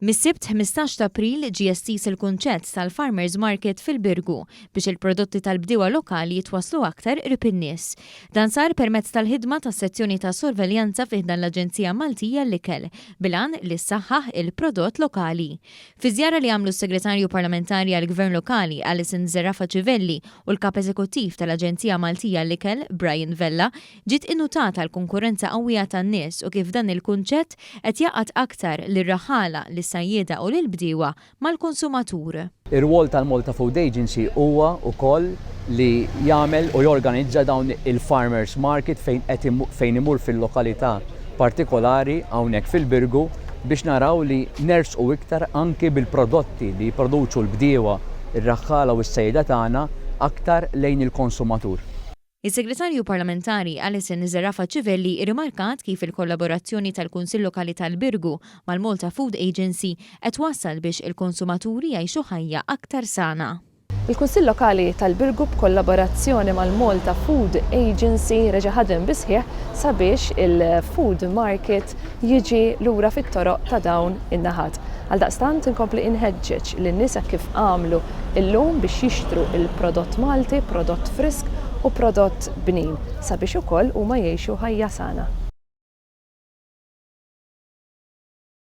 Mis-sibt 15 ta' April ġie estis il-kunċett tal-Farmers Market fil-Birgu biex il-prodotti tal-bdiewa lokali jitwasslu aktar qrib in-nies. Dan sar permezz tal-ħidma tas-sezzjoni ta' sorveljanza fih dan l-Aġenzija Maltija l-Ikel bilan li ssaħħaħ il-prodott lokali. Fi żjara li għamlu s-Segretarju Parlamentari għall-Gvern Lokali Alison Zerafa Civelli u l-Kap Eżekuttiv tal-Aġenzija Maltija l-Ikel Brian Vella ġiet innutata l-konkurrenza qawwija tan-nies u kif dan il-kunċett qed jaqgħad aktar lir-raħala sajjieda u l-bdiewa mal-konsumatur. Ir-rwol tal-Malta Food Agency huwa wkoll li jagħmel u jorganizza dawn il-Farmers Market fejn imur fil-lokalità partikolari hawnhekk fil-Birgu biex naraw li nersqu iktar anke bil-prodotti li jipproduċu l-bdiewa, ir-raħħala u s-sejda tagħna aktar lejn il-konsumatur. Is-Segretarju Parlamentari Alison Zerafa Civelli irrimarkat kif il-kollaborazzjoni tal-Kunsill Lokali tal-Birgu mal-Malta Food Agency qed wassal biex il-konsumaturi jgħixu ħajja aktar sana. Il-Kunsill Lokali tal-Birgu b'kollaborazzjoni mal-Malta Food Agency reġa' ħadem bisħieħ sabiex il-food market jiġi lura fit-toroq ta' dawn in-naħat. Għaldaqstant inkompli inħeġġeġ lin-nies kif għamlu illum biex jixtru il-prodott Malti, prodott frisk u prodott bnin sabiex ukoll huma jgħixu ħajja sana.